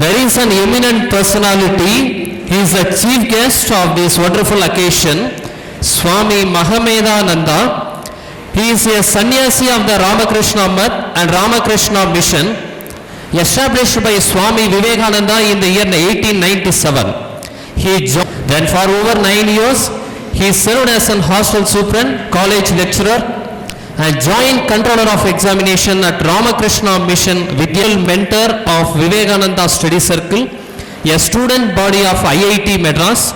There is an eminent personality. He is the chief guest of this wonderful occasion, Swami Mahamedananda. He is a sannyasi of the Ramakrishna Math and Ramakrishna Mission, established by Swami Vivekananda in the year 1897. Then for over 9 years, he served as an hostel superintendent, college lecturer, and joint controller of examination at Ramakrishna Mission, Vidyal mentor of Vivekananda Study Circle, a student body of IIT Madras.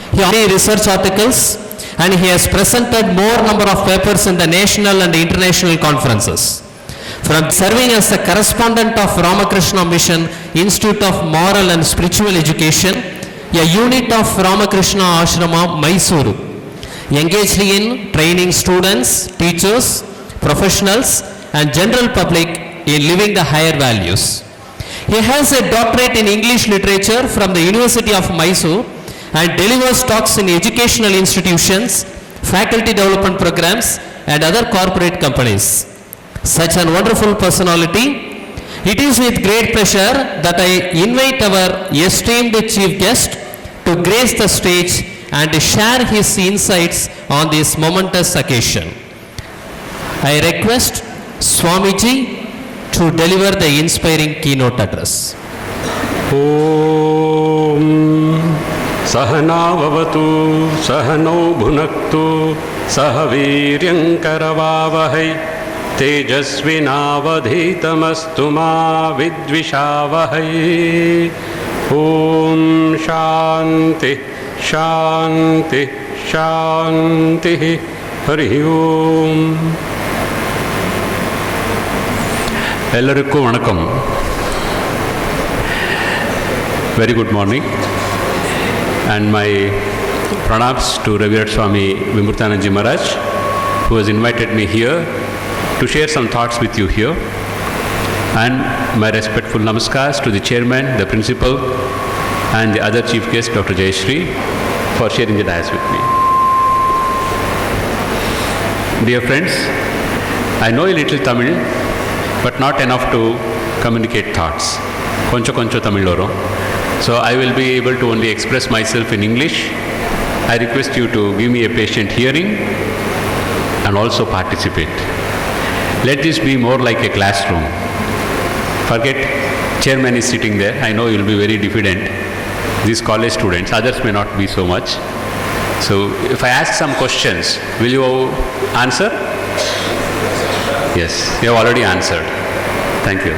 He has written research articles and he has presented more number of papers in the national and international conferences. From serving as the correspondent of Ramakrishna Mission Institute of Moral and Spiritual Education, a unit of Ramakrishna Ashrama, Mysore, engaged in training students, teachers, professionals and general public in living the higher values. He has a doctorate in English literature from the University of Mysore and delivers talks in educational institutions, faculty development programs and other corporate companies. Such an wonderful personality. It is with great pleasure that I invite our esteemed chief guest to grace the stage and share his insights on this momentous occasion. I request Swamiji to deliver the inspiring keynote address. Om Sahana Vavatu Sahano Bhunaktu Sahaviryam Karavavahai Tejasvinavadhitamastu ma vidvishavahai. Om Shanti Shanti Shanti Hari Om. Ellarukku vanakkam. Very good morning and my pranams to Revered Swami Mahamedananda Maharaj, who has invited me here to share some thoughts with you here, and my respectful namaskars to the chairman, the principal and the other chief guest Dr. Jayashree for sharing the dais with me. Dear friends, I know a little Tamil but not enough to communicate thoughts. Koncho Tamil oro. So I will be able to only express myself in English. I request you to give me a patient hearing and also participate. Let this be more like a classroom. Forget chairman is sitting there. I know you will be very diffident. These college students, others may not be so much. So if I ask some questions, will you answer? Yes, you have already answered. Thank you.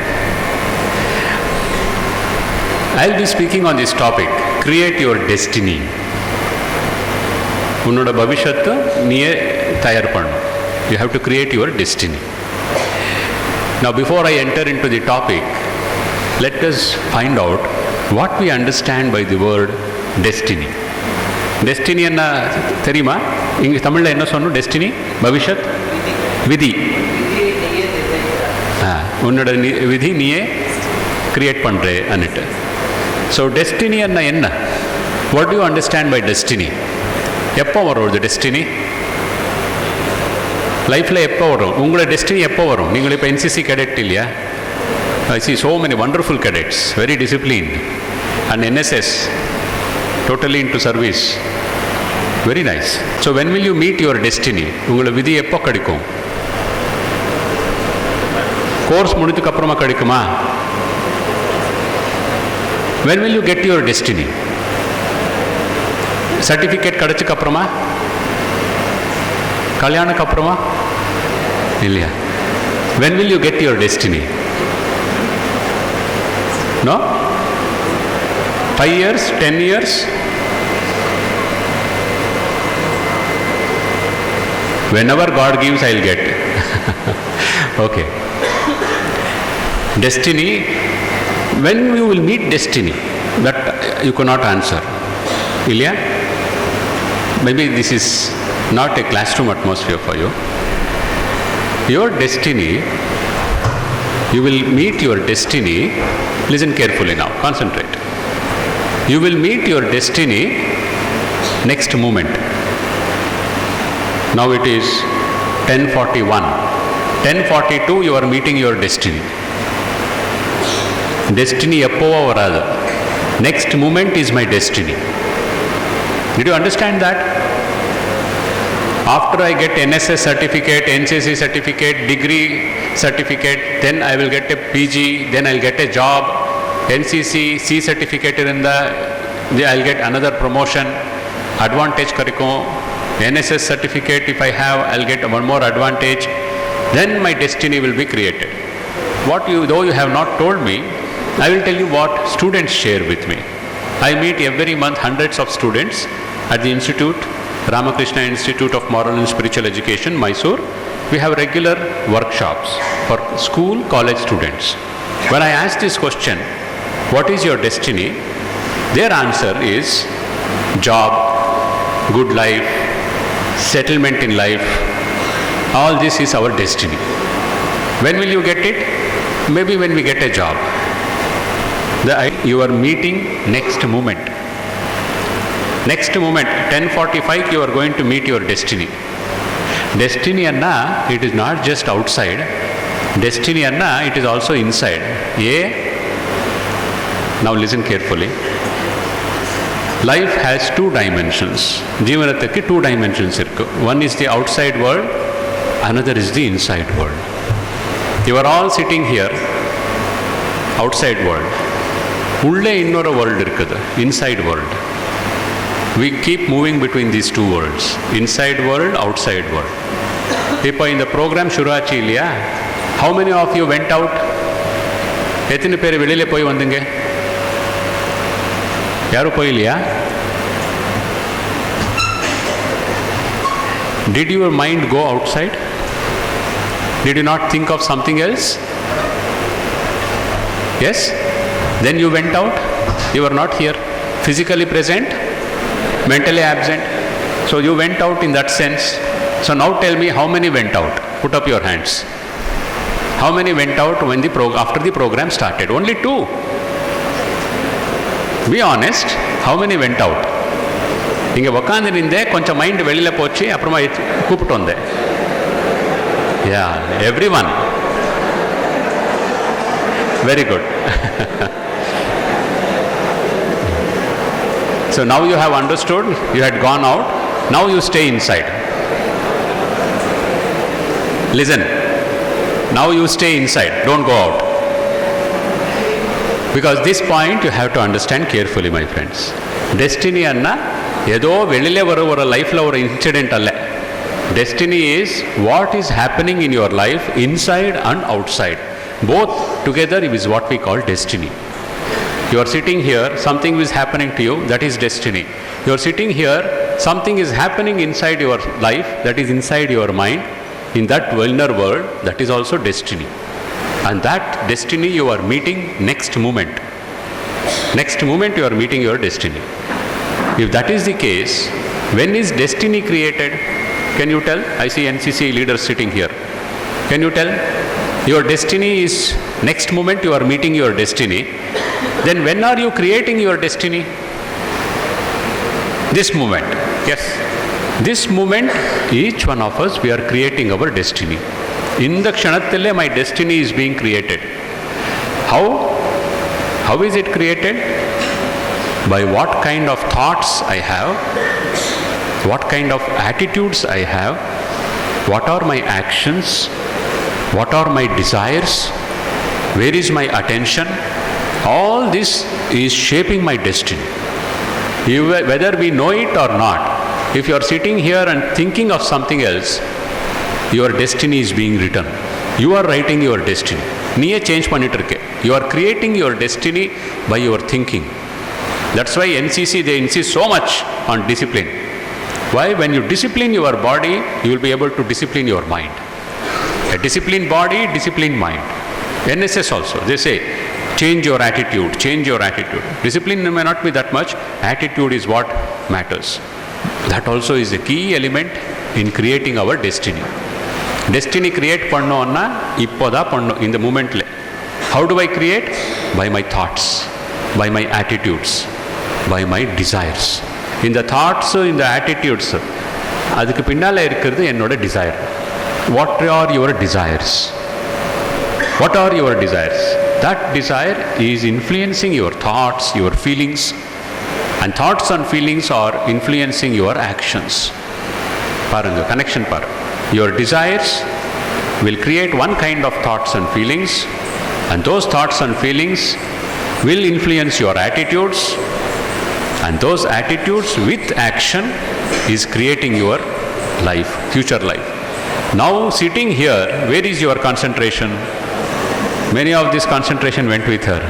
I will be speaking on this topic, create your destiny. Unnoda bhavishyattu niye tayar pannu. You have to create your destiny. Now before I enter into the topic, let us find out what we understand by the word destiny. Destiny enna theriyuma? Inga Tamil la enna sonnu destiny? Bhavishyat? Vidhi. Unnoda vidhi niye create pandre annittu. So destiny enna? What do you understand by destiny? Eppo varum the destiny? Life la eppo varum? Ungala destiny eppo varum? Neengal ipo NCC cadet illaya? I see so many wonderful cadets, very disciplined, and NSS, totally into service. Very nice. So when will you meet your destiny? Ungala vidhi eppo kadikum? Course mudithukku apparama kadikuma? When will you get your destiny? Certificate kadachukku apparama? Kalyanakku apparama? Illaya. When will you get your destiny? No? 5 years? 10 years? Whenever God gives, I'll get. Okay. Destiny. When you will meet destiny? That you cannot answer. Ilya? Maybe this is not a classroom atmosphere for you. Your destiny, you will meet your destiny. Listen carefully now, concentrate. You will meet your destiny next moment. Now it is 10:41. 10:42 you are meeting your destiny. Destiny எப்போவோ வராது. Next moment is my destiny. Did you understand that? After I get NSS certificate, NCC certificate, degree certificate, then I will get a PG, then I'll get a job. NCC, C certificate irunda, I'll get another promotion, advantage kariko. NSS certificate if I have, I'll get one more advantage. Then my destiny will be created. Though you have not told me, I will tell you what students share with me. I meet every month hundreds of students at the institute, Ramakrishna Institute of Moral and Spiritual Education, Mysore. We have regular workshops for school, college students. When I ask this question, what is your destiny? Their answer is job, good life, settlement in life. All this is our destiny. When will you get it? Maybe when we get a job. You are meeting next moment. Next moment, 10:45, you are going to meet your destiny. Destiny anna, it is not just outside. Destiny anna, it is also inside. Now listen carefully. Life has two dimensions. Jeevanathukku two dimensions irukku. One is the outside world, another is the inside world. You are all sitting here, outside world. Ulle innora world irukkudu, inside world. We keep moving between these two worlds, inside world, outside world. Ipo in the program shurachi illaya, how many of you went out? Ethine per velile poi vandinge? Yaru poi illaya? Did your mind go outside? Did you not think of something else? Yes? Then you went out, you were not here, physically present, mentally absent. So you went out in that sense. So now tell me, how many went out? Put up your hands. How many went out when after the program started? Only 2. Be honest, how many went out? Inge vakandi ninde koncha mind velila pochi apprama koopittu vande. Yeah, everyone. Very good. So now you have understood, you had gone out, now you stay inside. Listen, now you stay inside, don't go out. Because this point you have to understand carefully, my friends. Destiny anna, edo velile varu life la oru incident alle. Destiny is what is happening in your life inside and outside. Both together is what we call destiny. You are sitting here, something is happening to you, that is destiny. You are sitting here, something is happening inside your life, that is inside your mind. In that inner world, that is also destiny. And that destiny you are meeting next moment. Next moment you are meeting your destiny. If that is the case, when is destiny created? Can you tell? I see NCC leaders sitting here. Can you tell? Your destiny is next moment you are meeting your destiny. Then when are you creating your destiny? This moment. Yes. This moment, each one of us, we are creating our destiny. In the kshanatthile my destiny is being created. How? How is it created? By what kind of thoughts I have, what kind of attitudes I have, what are my actions, what are my desires, where is my attention. All this is shaping my destiny. Whether we know it or not, if you are sitting here and thinking of something else, your destiny is being written. You are writing your destiny. Niye change pannittirke. You are creating your destiny by your thinking. That's why NCC, they insist so much on discipline. Why? When you discipline your body, you will be able to discipline your mind. A disciplined body, disciplined mind. NSS also, they say, change your attitude, change your attitude. Discipline may not be that much, attitude is what matters. That also is a key element in creating our destiny. Destiny create pannu anna ippoda pannu in the moment le. How do I create? By my thoughts, by my attitudes, by my desires. In the thoughts, in the attitudes, adukku pinnala irukkiradhu ennoda desire. What are your desires? What are your desires? that desire is influencing your thoughts, your feelings, and thoughts and feelings are influencing your actions. Paranga, connection par. Your desires will create one kind of thoughts and feelings, and those thoughts and feelings will influence your attitudes, and those attitudes with action is creating your life, future life. Now sitting here, where is your concentration? Many of this concentration went with her.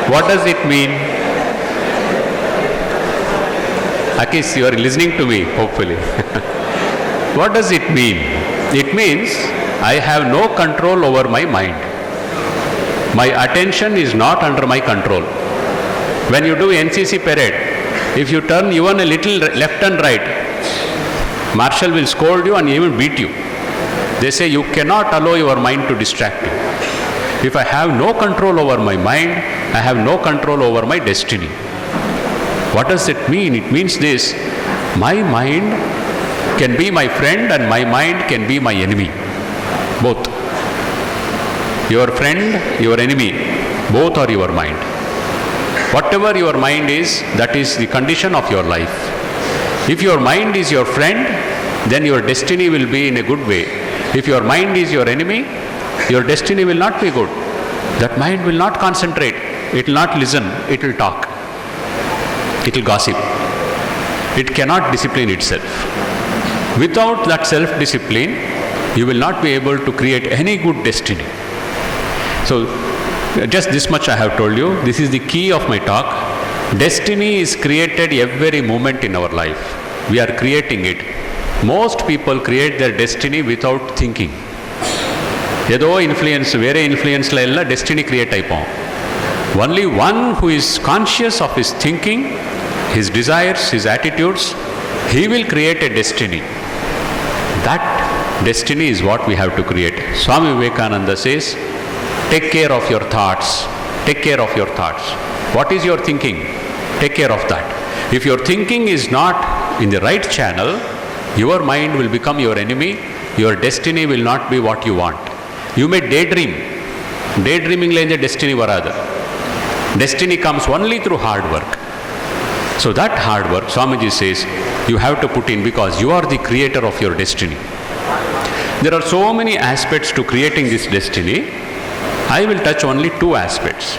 What does it mean? Akis, you are listening to me, hopefully. What does it mean? It means I have no control over my mind. My attention is not under my control. When you do NCC parade, if you turn even a little left and right, Marshal will scold you and even beat you. They say you cannot allow your mind to distract you. If I have no control over my mind, I have no control over my destiny. What does it mean? It means this: my mind can be my friend and my mind can be my enemy. Both. Your friend, your enemy, both are your mind. Whatever your mind is, that is the condition of your life. If your mind is your friend, then your destiny will be in a good way. If your mind is your enemy, your destiny will not be good. That mind will not concentrate, it will not listen, it will talk, it will gossip. It cannot discipline itself. Without that self-discipline, you will not be able to create any good destiny. So, just this much I have told you. This is the key of my talk. Destiny is created every moment in our life. We are creating it. Most people create their destiny without thinking. Edo influence, vere influence la ella destiny create aipom. Only one who is conscious of his thinking, his desires, his attitudes, he will create a destiny. That destiny is what we have to create. Swami Vivekananda says, take care of your thoughts. Take care of your thoughts. What is your thinking? Take care of that. If your thinking is not in the right channel, your mind will become your enemy. Your destiny will not be what you want. You may daydream. Daydreaming la destiny varada. Destiny comes only through hard work. So that hard work, Swamiji says, you have to put in because you are the creator of your destiny. There are so many aspects to creating this destiny. I will touch only two aspects.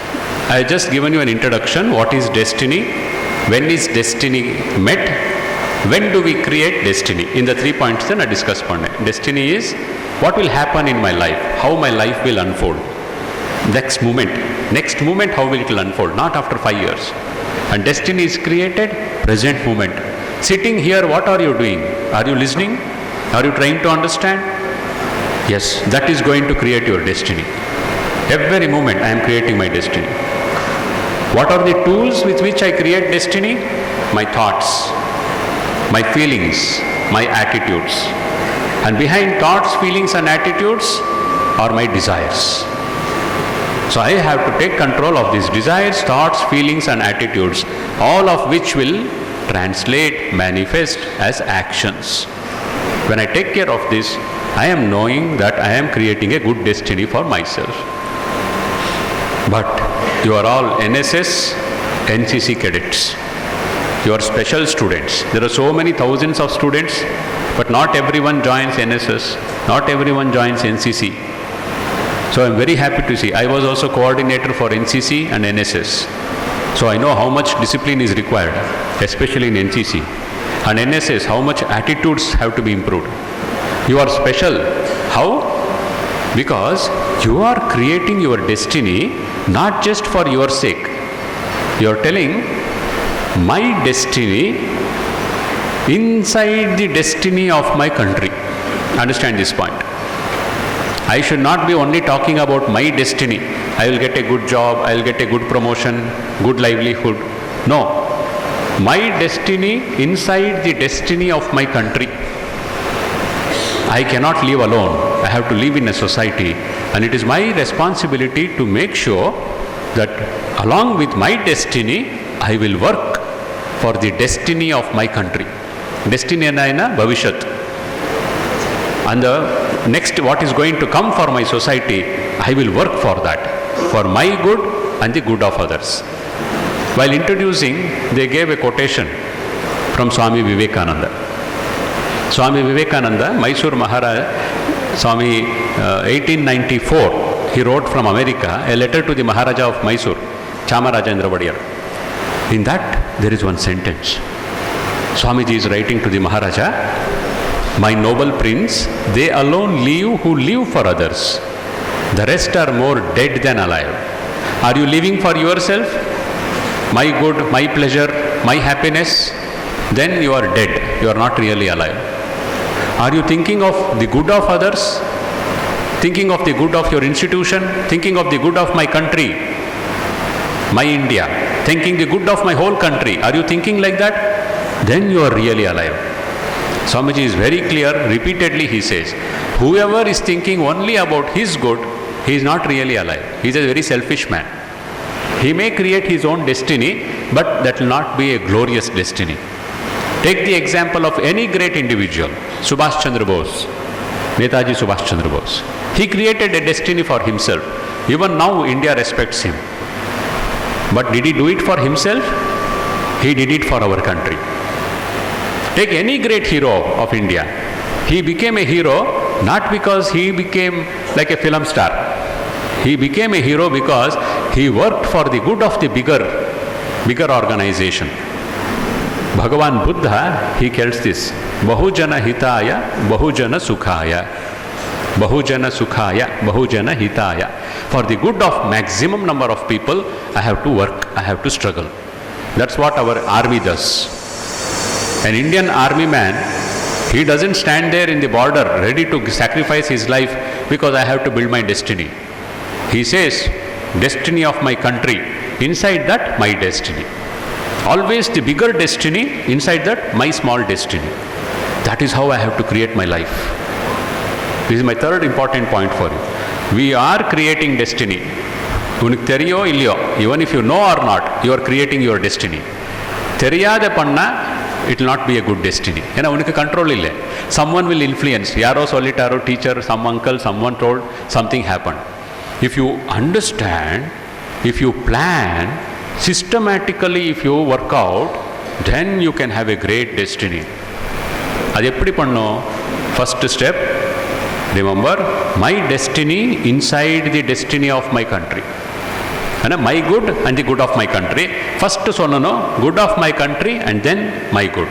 I have just given you an introduction. What is destiny? When is destiny met? When do we create destiny? In the 3 points then I discuss upon it. Destiny is what will happen in my life, how my life will unfold. Next moment how will it unfold, not after 5 years. And destiny is created present moment. Sitting here, what are you doing? Are you listening? Are you trying to understand? Yes, that is going to create your destiny. Every moment I am creating my destiny. What are the tools with which I create destiny? My thoughts, my feelings, my attitudes. And behind thoughts, feelings and attitudes are my desires. So I have to take control of these desires, thoughts, feelings and attitudes, all of which will translate, manifest as actions. When I take care of this, I am knowing that I am creating a good destiny for myself. But you are all NSS, NCC cadets. You are special students. There are so many thousands of students, but not everyone joins NSS, not everyone joins NCC. So I am very happy to see. I was also coordinator for NCC and NSS. So I know how much discipline is required, especially in NCC. And NSS, how much attitudes have to be improved. You are special. How? Because you are creating your destiny not just for your sake. You are telling, my destiny inside the destiny of my country. Understand this point. I should not be only talking about my destiny. I will get a good job, I will get a good promotion, good livelihood. No. My destiny inside the destiny of my country. I cannot live alone. I have to live in a society. And it is my responsibility to make sure that along with my destiny, I will work for the destiny of my country. Destiny anaina bhavishyat. and the next what is going to come for my society, I will work for that, for my good and the good of others. While introducing, they gave a quotation from Swami Vivekananda. Swami Vivekananda, Mysore Maharaj, Swami, 1894, he wrote from America a letter to the Maharaja of Mysore, Chamarajendra Vadiyar. In that, there is one sentence. Swamiji is writing to the Maharaja, "My noble prince, they alone live who live for others. The rest are more dead than alive. Are you living for yourself? My good, my pleasure, my happiness? Then you are dead. You are not really alive. Are you thinking of the good of others? Thinking of the good of your institution? Thinking of the good of my country, my India? Thinking the good of my whole country? Are you thinking like that? Then you are really alive." Swamiji is very clear, repeatedly he says, whoever is thinking only about his good, he is not really alive. He is a very selfish man. He may create his own destiny, but that will not be a glorious destiny. Take the example of any great individual, Subhash Chandra Bose, Netaji Subhash Chandra Bose. He created a destiny for himself. Even now India respects him. But did he do it for himself? He did it for our country. Take any great hero of India. He became a hero not because he became like a film star. He became a hero because he worked for the good of the bigger organization. Bhagavan Buddha, he tells this, Bahujana Hitaya, Bahujana Sukhaya. Bahujana Sukhaya, Bahujana Hitaya. For the good of maximum number of people, I have to work, I have to struggle. That's what our army does. An Indian army man, he doesn't stand there in the border ready to sacrifice his life because I have to build my destiny. He says, destiny of my country, inside that my destiny. Always the bigger destiny, inside that my small destiny. That is how I have to create my life. This is my third important point for you. We are creating destiny. Unik theriyo illiyo, even if you know or not, you are creating your destiny. Theriyada panna, it will not be a good destiny. You know, unik control ille. Someone will influence. Yaro solitaro teacher, some uncle, someone told, something happened. If you understand, if you plan, systematically if you work out, then you can have a great destiny. Adi eppadi panno? First step, remember, my destiny inside the destiny of my country. And my good and the good of my country. First sonnano, good of my country and then my good.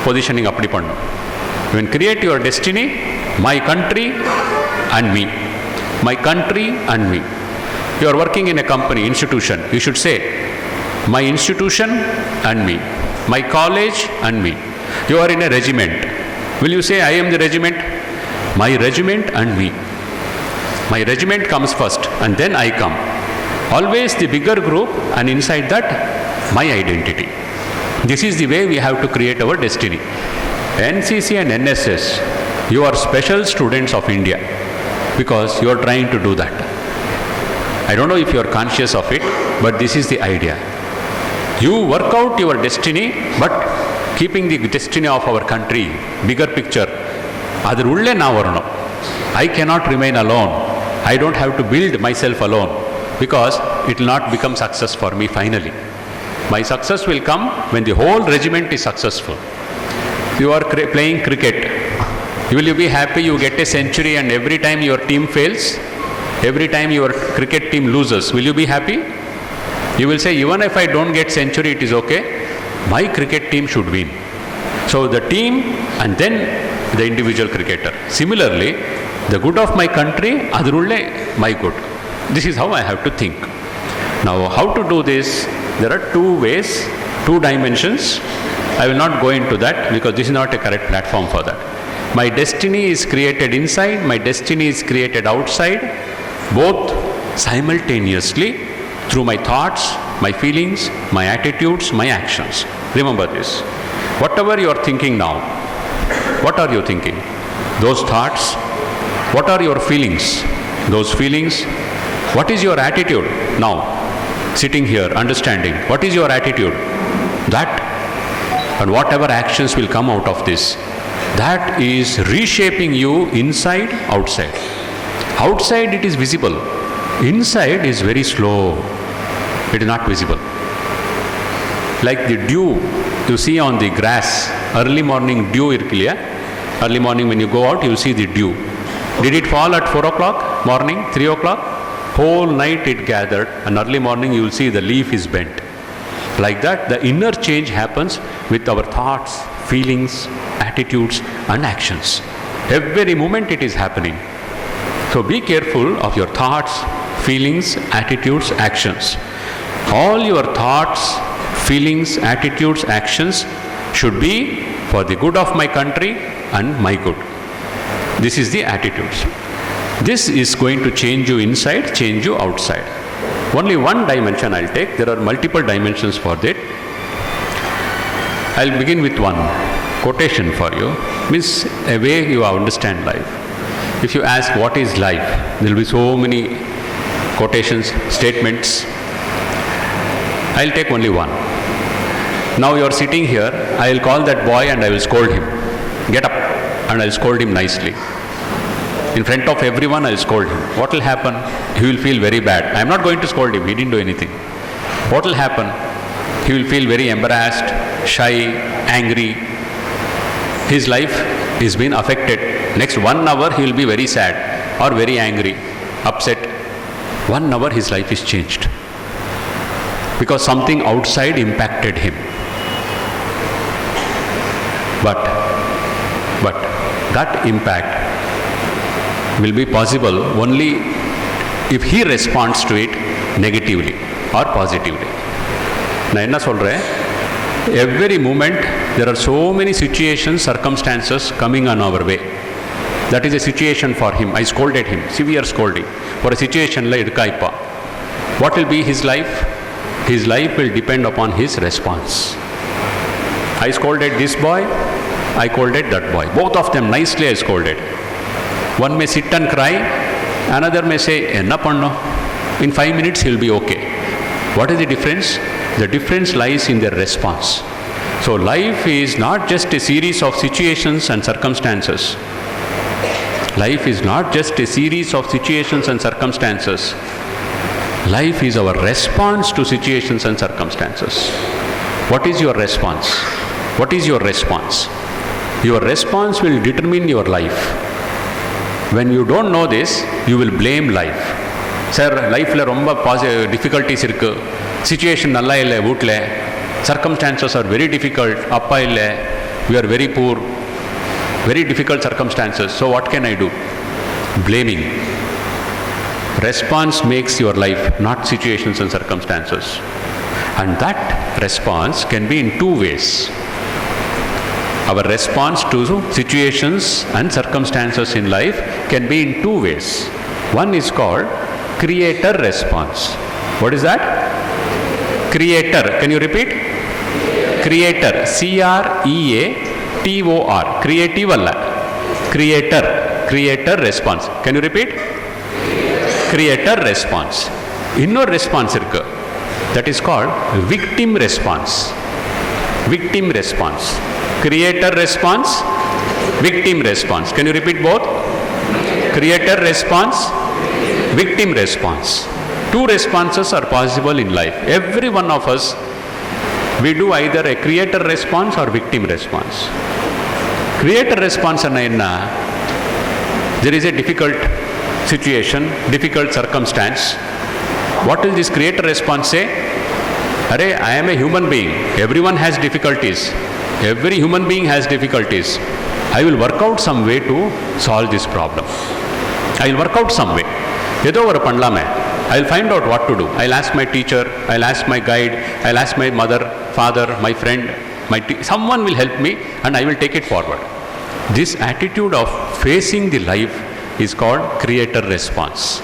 Positioning appadi pannu. When create your destiny, my country and me. My country and me. You are working in a company, institution. You should say, my institution and me. My college and me. You are in a regiment. Will you say, I am the regiment? My regiment and me. My regiment comes first and then I come. Always the bigger group and inside that, my identity. This is the way we have to create our destiny. NCC and NSS, you are special students of India because you are trying to do that. I don't know if you are conscious of it, but this is the idea. You work out your destiny, but keeping the destiny of our country, bigger picture. I cannot remain alone. I don't have to build myself alone because it will not become success for me finally. My success will come when the whole regiment is successful. You are playing cricket. Will you be happy you get a century and every time your team fails? Every time your cricket team loses, will you be happy? You will say, even if I don't get century, it is okay. My cricket team should win. So the team and then the individual cricketer. Similarly, the good of my country, adrulle my good. This is how I have to think. Now, how to do this? There are two ways, two dimensions. I will not go into that because this is not a correct platform for that. My destiny is created inside, my destiny is created outside, both simultaneously through my thoughts, my feelings, my attitudes, my actions. Remember this. Whatever you are thinking now, what are you thinking? Those thoughts. What are your feelings? Those feelings. What is your attitude now? Sitting here, understanding. What is your attitude? That. And whatever actions will come out of this. that is reshaping you inside, outside. Outside it is visible. Inside is very slow. It is not visible. Like the dew you see on the grass, early morning dew irkliya. Early morning when you go out, you will see the dew. Did it fall at 4 o'clock morning, 3 o'clock? Whole night it gathered, and early morning you will see the leaf is bent. Like that, the inner change happens with our thoughts, feelings, attitudes and actions. Every moment it is happening. So be careful of your thoughts, feelings, attitudes, actions. All your thoughts, feelings, attitudes, actions should be for the good of my country and my good. This is the attitudes. This is going to change you inside, change you outside. Only one dimension I'll take. There are multiple dimensions for that. I'll begin with one quotation for you. Means a way you understand life. If you ask what is life, there will be so many quotations, statements. I'll take only one. Now you are sitting here, I will call that boy and I will scold him. Get up, and I will scold him nicely. In front of everyone I will scold him. What will happen? He will feel very bad. I am not going to scold him, he didn't do anything. What will happen? He will feel very embarrassed, shy, angry. His life is been affected. Next 1 hour he will be very sad or very angry, upset. 1 hour his life is changed. Because something outside impacted him. But that impact will be possible only if he responds to it negatively or positively. நான் என்ன சொல்கிறேன்? Every moment there are so many situations, circumstances coming on our way. That is a situation for him. I scolded him, severe scolding. For a situation la idukaipa. What will be his life? His life will depend upon his response. I scolded this boy, I scolded that boy. Both of them nicely I scolded. One may sit and cry, another may say, enna panno. In 5 minutes he will be okay. What is the difference? The difference lies in their response. So life is not just a series of situations and circumstances. Life is not just a series of situations and circumstances. Life is our response to situations and circumstances. What is your response? What is your response? Your response will determine your life. When you don't know this, you will blame life. Sir, life la romba difficulties irukku. Situation nalla illa vootla. Circumstances are very difficult. Appa illa. We are very poor. Very difficult circumstances. So what can I do? Blaming. Response makes your life, not situations and circumstances. And that response can be in 2 ways. Our response to situations and circumstances in life can be in 2 ways. One is called creator response. What is that? Creator. Can you repeat? Creator. C-R-E-A-T-O-R. Creative alla. Creator. Creator response. Can you repeat? Creator response. Innor response irukku. That is called victim response. Victim response. Creator response, victim response. Can you repeat both? Creator response, victim response. 2 responses are possible in life. Every one of us, we do either a creator response or victim response. Creator response enna? There is a difficult situation, difficult circumstance. What will this creator response say? Arey, I am a human being. Everyone has difficulties. Every human being has difficulties. I will work out some way to solve this problem. I will work out some way. Edo oru pannalame. I will find out what to do. I will ask my teacher, I will ask my guide, I will ask my mother, father, my friend, someone will help me and I will take it forward. This attitude of facing the life is called creator response.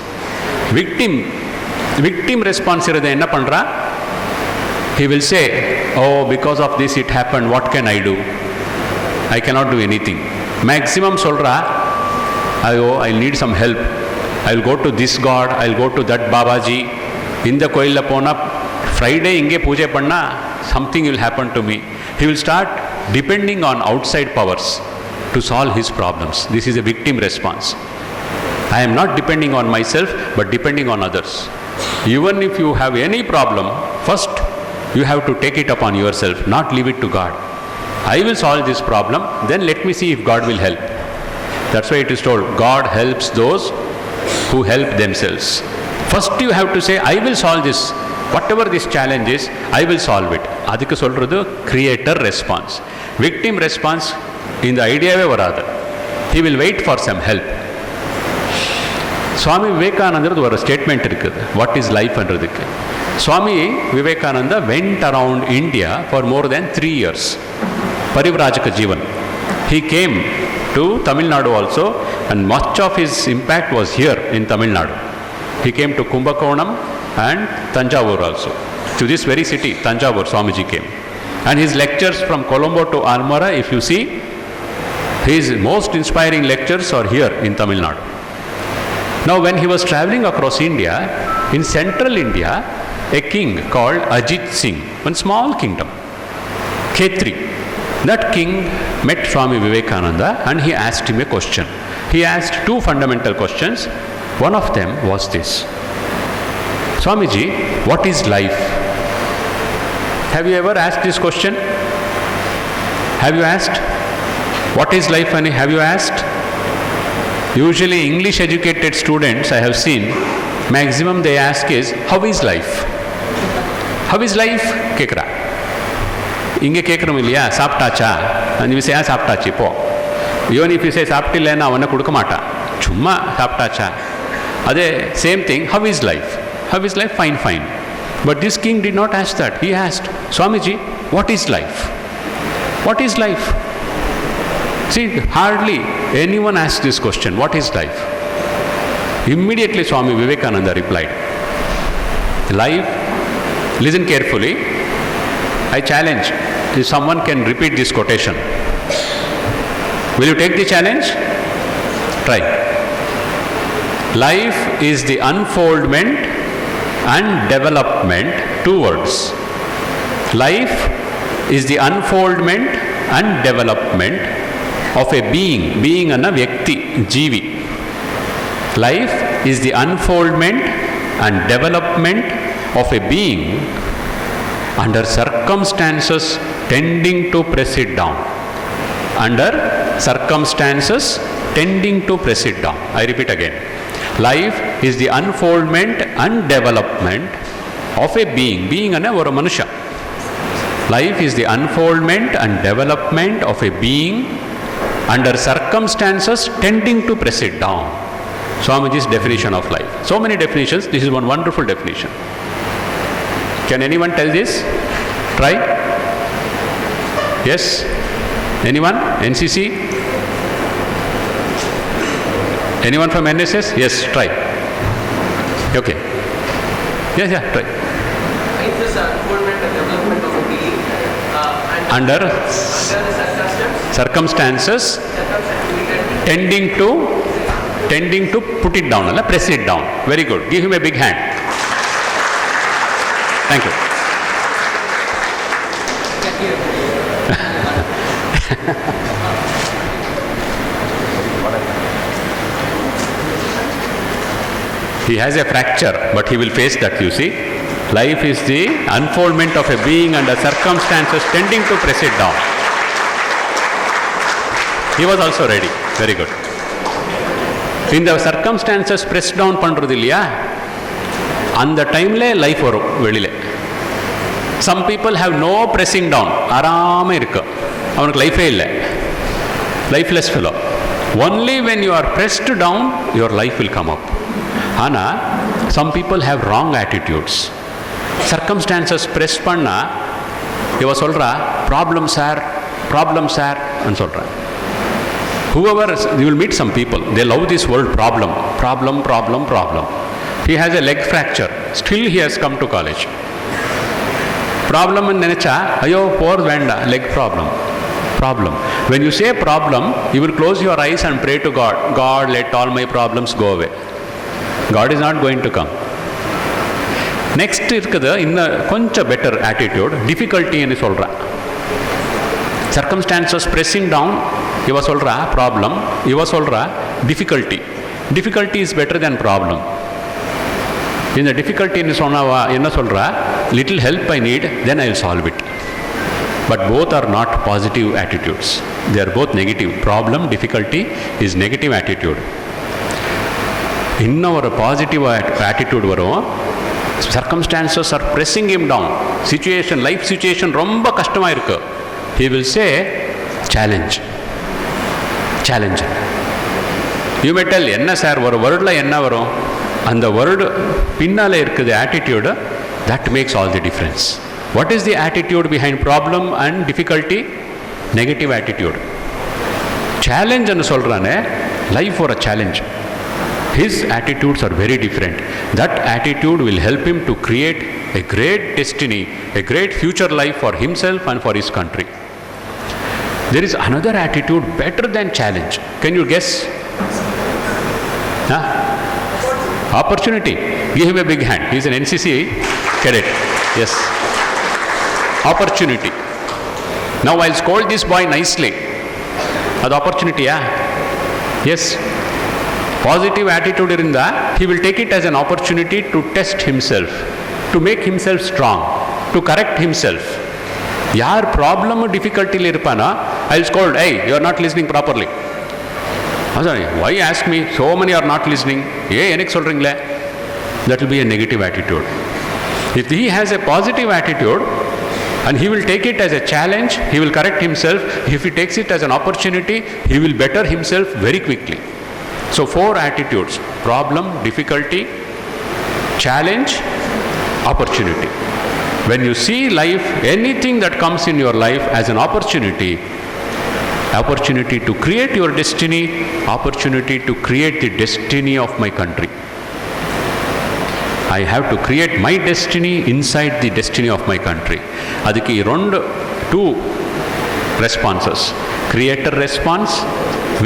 Victim response irada enna pandra? He will say, oh, because of this it happened, what can I do? I cannot do anything. Maximum solra, I need some help. I will go to this God, I will go to that Babaji. In the koilla pona, Friday inge puja panna, something will happen to me. He will start depending on outside powers. to solve his problems. This is a victim response. I am not depending on myself, but depending on others. Even if you have any problem, first you have to take it upon yourself, not leave it to God. I will solve this problem, then let me see if God will help. That's why it is told, God helps those who help themselves. First you have to say, I will solve this. Whatever this challenge is, I will solve it. Adhikku solradhu creator response. Victim response in the idea varadu. He will wait for some help. Swami Vivekananda ஒரு statement இருக்குது, what is life என்றதுக்கு. Swami Vivekananda went around India for more than 3 years. Parivrajaka Jivan. He came to Tamil Nadu also, and much of his impact was here in Tamil Nadu. He came to Kumbakonam and Thanjavur also. To this very city, Thanjavur, Swamiji came. And his lectures from Colombo to Almora, if you see, his most inspiring lectures are here in Tamil Nadu. Now when he was traveling across India, in central India, a king called Ajit Singh, one small kingdom, Khetri. That king met Swami Vivekananda and he asked him a question. He asked 2 fundamental questions. One of them was this: Swamiji, what is life? Have you ever asked this question? Have you asked? What is life, Ani? Have you asked? Usually English educated students, I have seen, maximum they ask is, how is life? How is life? Kekra. Inge kekram illaya, saaptacha? And you say, saaptachi po. Even if you say saaptillena, avanna kudukamata. Chumma saaptacha. Ade same thing, how is life? How is life? Fine, fine. But this king did not ask that. He asked, Swamiji, what is life? What is life? See, hardly anyone asks this question, what is life? Immediately Swami Vivekananda replied, life, listen carefully, I challenge if someone can repeat this quotation. Will you take the challenge? Try. Life is the unfoldment and development, 2 words. Life is the unfoldment and development of a being and a vyakti, jivi. Life is the unfoldment and development of a being under circumstances tending to press it down. Under circumstances tending to press it down. I repeat again. Life is the unfoldment and development of a being and a manusha. Life is the unfoldment and development of a being under circumstances tending to press it down. Swamiji's definition of life. So many definitions, this is one wonderful definition. Can anyone tell this? Try. Yes? Anyone? NCC? Anyone from NSS? Yes, try. Okay. Yes, yeah, try. Life is the unfoldment and development of a being Under the circumstances tending to put it down, press it down. Very good. Give him a big hand. Thank you. He has a fracture, but he will face that, you see. Life is the unfoldment of a being under circumstances tending to press it down. He was also ready. Very good. In the circumstances press down பண்றது இல்லையா, அந்த டைம்ல life வரும் வெளியில. Some people have no pressing down. ஆறாம இருக்கு, அவனுக்கு லைஃபே இல்லை. Lifeless fellow. Only when you are pressed down, your life will come up. ஆனா some people have wrong attitudes. Circumstances press பண்ணா இவ சொல்றா problem sir ன்னு சொல்றா. Whoever, you will meet some people, they love this word problem. He has a leg fracture, still he has come to college. Problem ன்னு நினைச்சா ஐயோ போர் வேண்டாம், leg problem. When you say problem, you will close your eyes and pray to God. God, let all my problems go away. God is not going to come. Next இருக்குது இன்னும் கொஞ்சம் better attitude, difficulty ன்னு சொல்றா. Circumstances pressing down, இவ சொல்கிறா problem, இவ சொல்கிறா difficulty. Difficulty is better than problem. இந்த டிஃபிகல்ட்டின்னு சொன்னவா என்ன சொல்கிறா, little help I need, then I will solve it. But both are not positive attitudes. They are both negative. Problem, difficulty is negative attitude. இன்னும் ஒரு positive attitude வரும். Circumstances are pressing him down. Situation, life situation ரொம்ப கஷ்டமாக இருக்கு. He will say challenge. Challenge. You may tell, என்ன sir ஒரு வேர்டில் என்ன வரும்? அந்த வேர்டு பின்னால் இருக்குது attitude, that makes all the difference. What is the attitude behind problem and difficulty? Negative attitude. Challenge anu solrane, life for a challenge. His attitudes are very different. That attitude will help him to create a great destiny, a great future life for himself and for his country. There is another attitude better than challenge. Can you guess? Huh? Opportunity. Give him a big hand. He is an NCC cadet. Yes. Opportunity. Now I'll scold this boy nicely. That opportunity, yeah? Yes. Positive attitude irinda, he will take it as an opportunity to test himself, to make himself strong, to correct himself. Yaar problem difficulty le irpana, I'll scold, hey, you are not listening properly. Sorry, why ask me? So many are not listening. Hey, enik solringle? That will be a negative attitude. If he has a positive attitude, and he will take it as a challenge, he will correct himself. If he takes it as an opportunity, he will better himself very quickly. So 4 attitudes: problem, difficulty, challenge, opportunity. When you see life, anything that comes in your life as an opportunity, opportunity to create your destiny, opportunity to create the destiny of my country. I have to create my destiny inside the destiny of my country. Adiki two responses: creator response,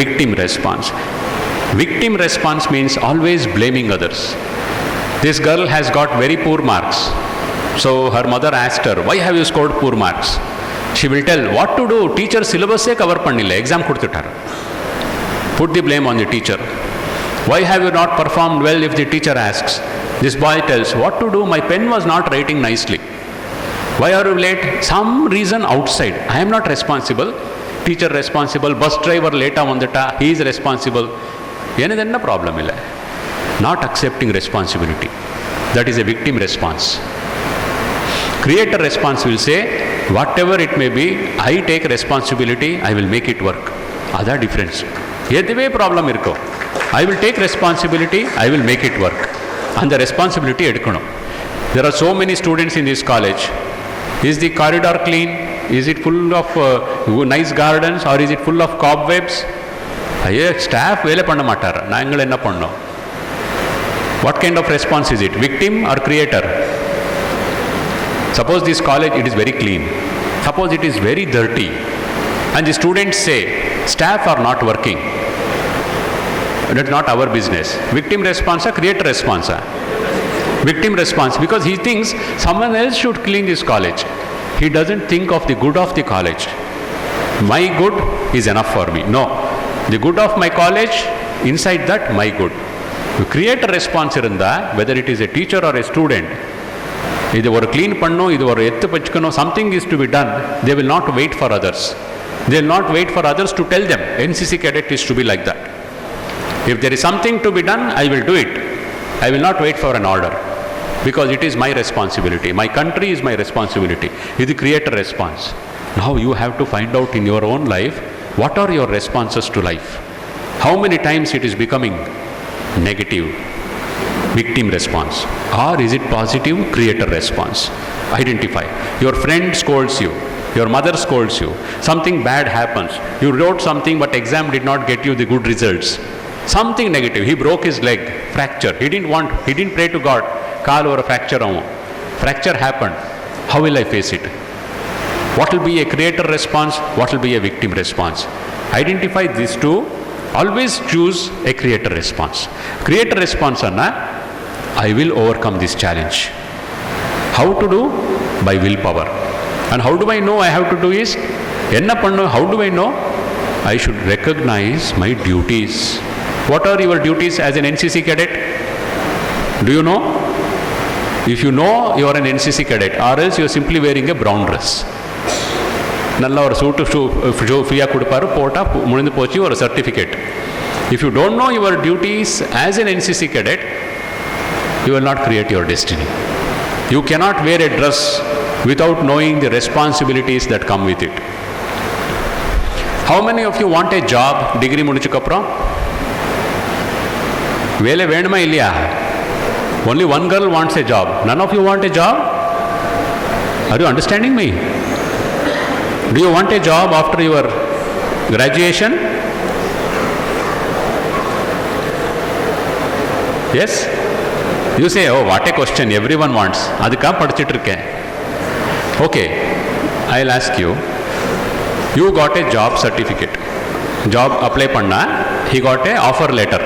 victim response. Victim response means always blaming others. This girl has got very poor marks. So her mother asked her, why have you scored poor marks? She will tell, what to do? Teacher syllabus se cover pannilla, exam kodutittar. Put the blame on the teacher. Why have you not performed well if the teacher asks? This boy tells, what to do? My pen was not writing nicely. Why are you late? Some reason outside. I am not responsible. Teacher responsible. Bus driver late vandata. He is responsible. Yenadhenna problem illa. Not accepting responsibility. That is a victim response. Creator response will say, whatever it may be, I take responsibility. I will make it work. That's difference. Edhuve problem irko. I will take responsibility. I will make it work. And the responsibility edukano. There are so many students in this college. Is the corridor clean? Is it full of nice gardens, or is it full of cobwebs? Ayye, staff vele panna maatara. Naangal enna pannom? What kind of response is it? Victim or creator? Suppose this college, it is very clean. Suppose it is very dirty. And the students say, staff are not working. That's not our business. Victim response or creator response? Victim response, because he thinks someone else should clean this college. He doesn't think of the good of the college. My good is enough for me. No. The good of my college, inside that, my good. You create a response irunda, whether it is a teacher or a student. Idu or clean panno, idu or ettu pachkano, something is to be done. They will not wait for others. They will not wait for others to tell them. NCC cadet is to be like that. If there is something to be done, I will do it. I will not wait for an order, because it is my responsibility. My country is my responsibility. This is creator response. Now you have to find out in your own life, what are your responses to life? How many times it is becoming negative, victim response, or is it positive, creator response? Identify. Your friend scolds you. Your mother scolds you. Something bad happens. You wrote something, but exam did not get you the good results. Something negative. He broke his leg, fracture. He didn't pray to God. Kaal or a fracture. Fracture happened. How will I face it? What will be a creator response? What will be a victim response? Identify these two. Always choose a creator response. Creator response anna, I will overcome this challenge. How to do? By willpower. And how do I know I have to do is, enna pannu, how do I know? I should recognize my duties. What are your duties as an NCC cadet? Do you know? If you know, you are an NCC cadet, or else you are simply wearing a brown dress. நல்ல ஒரு சூட்டு ஃப்ரீயாக கொடுப்பாரு, போட்டால் முடிந்து போச்சு ஒரு certificate. If you don't know your duties as an NCC cadet, you will not create your destiny. You cannot wear a dress without knowing the responsibilities that come with it. How many of you want a job degree முடிச்சதுக்கப்புறம்? வேலை வேணுமா இல்லையா? Only one girl wants a job. None of you want a job? Are you understanding me? Do you want a job after your graduation? Yes? You say, oh, what a question, everyone wants. அதுக்காக படிச்சிட்டு இருக்கேன். Okay, I'll ask you. You got a job certificate. Job apply பண்ணா, he got a offer letter.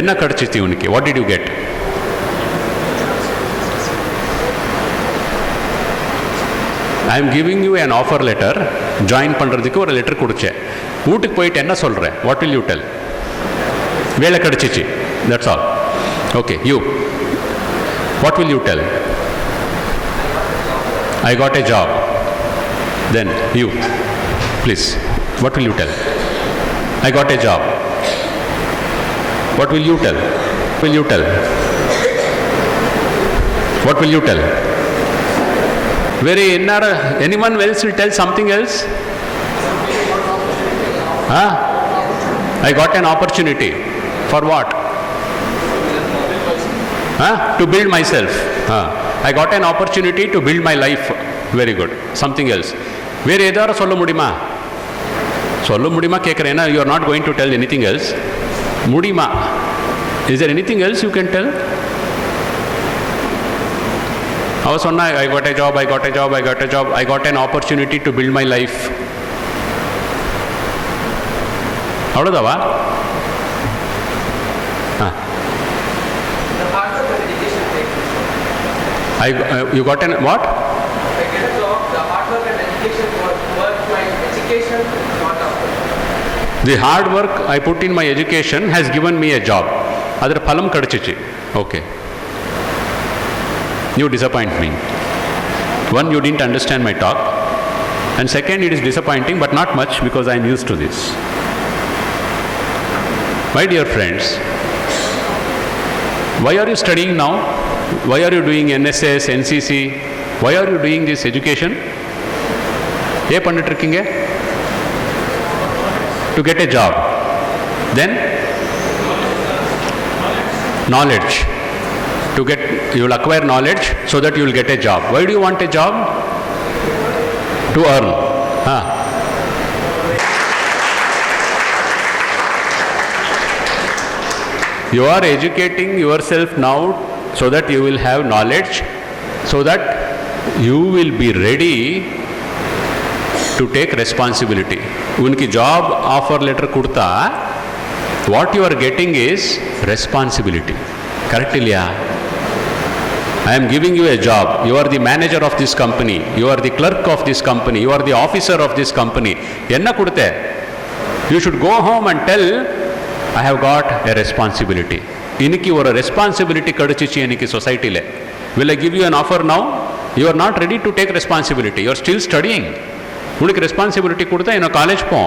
என்ன கிடைச்சிச்சு உனக்கு? What did you get? I am giving you an offer letter. Join பண்ணுறதுக்கு ஒரு letter கொடுத்தேன். வீட்டுக்கு போயிட்டு என்ன சொல்கிறேன்? What will you tell? வேலை கிடைச்சிச்சு. That's all. Okay, you. What will you tell? I got a job. Then you. Please. What will you tell? I got a job. What will you tell? Will you tell? What will you tell? Anyone else will tell something else? Huh? I got an opportunity. For what? Huh? To build myself. I got an opportunity to build my life. Very good. Something else. வேறு ஏதாவது சொல்ல முடியுமா? சொல்ல முடியுமா கேட்குறேன். You are not going to tell anything else. முடியுமா? Is there anything else you can tell? அவ சொன்னா, I got a job, I got a job, I got a job, I got an opportunity to build my life. அவ்வளோதாவா? You got an what? I get a job, the hard work and education work my education, not after. The hard work I put in my education has given me a job. ಅದರ ಫಲಂ ಕಡಿಚಿச்சு. Okay. You disappoint me. One, you didn't understand my talk. And second, it is disappointing, but not much because I am used to this. My dear friends, why are you studying now? Why are you doing NSS, NCC? Why are you doing this education? ஏன் பண்ணிட்டு இருக்கீங்க? To get a job. Then knowledge. You will acquire knowledge so that you will get a job. Why do you want a job? To earn. You are educating yourself now so that you will have knowledge, so that you will be ready to take responsibility. Unki job offer letter kudta, what you are getting is responsibility. Correct illaya? I am giving you a job. You are the manager of this company. You are the clerk of this company. You are the officer of this company. Enna kuduthe? You should go home and tell, I have got a responsibility. Iniki or a responsibility kadichichi iniki society le. Will I give you an offer now? You are not ready to take responsibility. You are still studying. Uniki responsibility kudutha in a college po.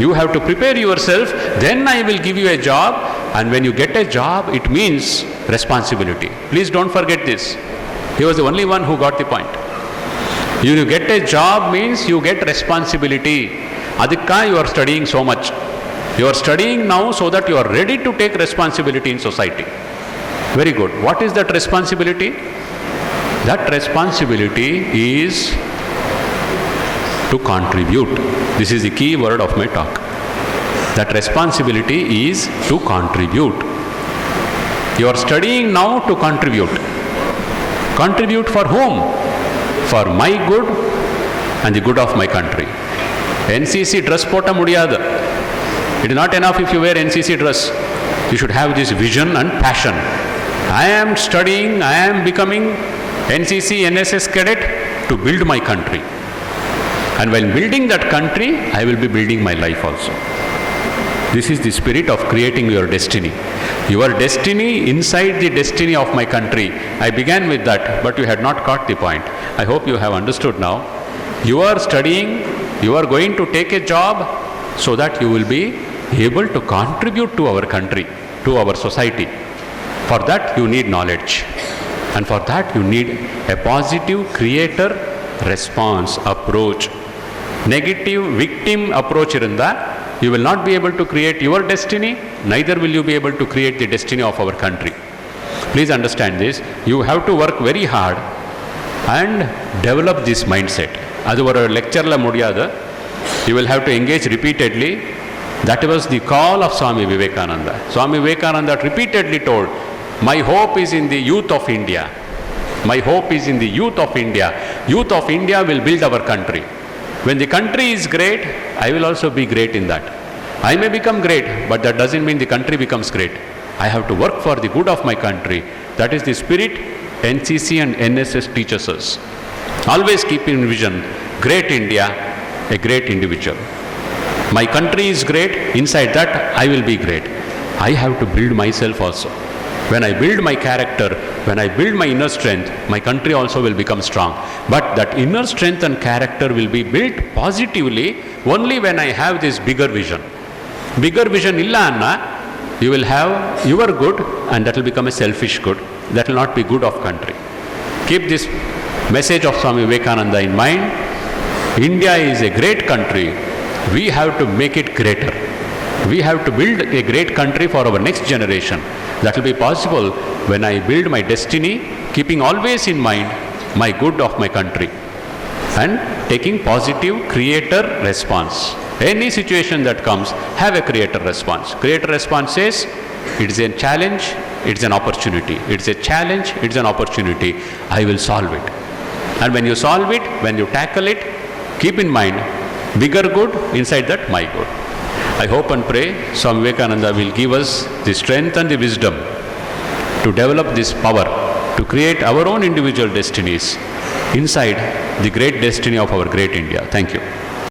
You have to prepare yourself, then I will give you a job, and when you get a job, it means responsibility. Please don't forget this. He was the only one who got the point. You get a job means you get responsibility. Adikka you are studying so much. You are studying now so that you are ready to take responsibility in society. Very good. What is that responsibility? That responsibility is to contribute. This is the key word of my talk. That responsibility is to contribute. You are studying now to contribute. Contribute for whom? For my good and the good of my country. NCC dress pota mudiyadu. It is not enough if you wear NCC dress. You should have this vision and passion. I am studying, I am becoming NCC, NSS cadet to build my country. And while building that country, I will be building my life also. This is the spirit of creating your destiny. Your destiny inside the destiny of my country. I began with that, but you had not caught the point. I hope you have understood now. You are studying, you are going to take a job so that you will be able to contribute to our country, to our society. For that you need knowledge. And for that you need a positive creator response approach. Negative victim approach irunda, you will not be able to create your destiny, neither will you be able to create the destiny of our country. Please understand this. You have to work very hard and develop this mindset. Adu oru lecture la mudiyada. You will have to engage repeatedly. That was the call of Swami Vivekananda. Swami Vivekananda repeatedly told, my hope is in the youth of India. My hope is in the youth of India. Youth of India will build our country. When the country is great, I will also be great in that. I may become great, but that doesn't mean the country becomes great. I have to work for the good of my country. That is the spirit NCC and NSS teaches us. Always keep in vision, great India, a great individual. My country is great, inside that I will be great. I have to build myself also. When I build my character, when I build my inner strength, my country also will become strong. But that inner strength and character will be built positively only when I have this bigger vision. Bigger vision illa anna, you will have your good and that will become a selfish good. That will not be good of country. Keep this message of Swami Vivekananda in mind. India is a great country. We have to make it greater. We have to build a great country for our next generation. That will be possible when I build my destiny, keeping always in mind my good of my country and taking positive creator response. Any situation that comes, have a creator response. Creator response says, it is a challenge, it's an opportunity. It's a challenge, it's an opportunity. I will solve it. And when you solve it, when you tackle it, keep in mind, bigger good, inside that my good. I hope and pray Swami Vivekananda will give us the strength and the wisdom to develop this power, to create our own individual destinies inside the great destiny of our great India. Thank you.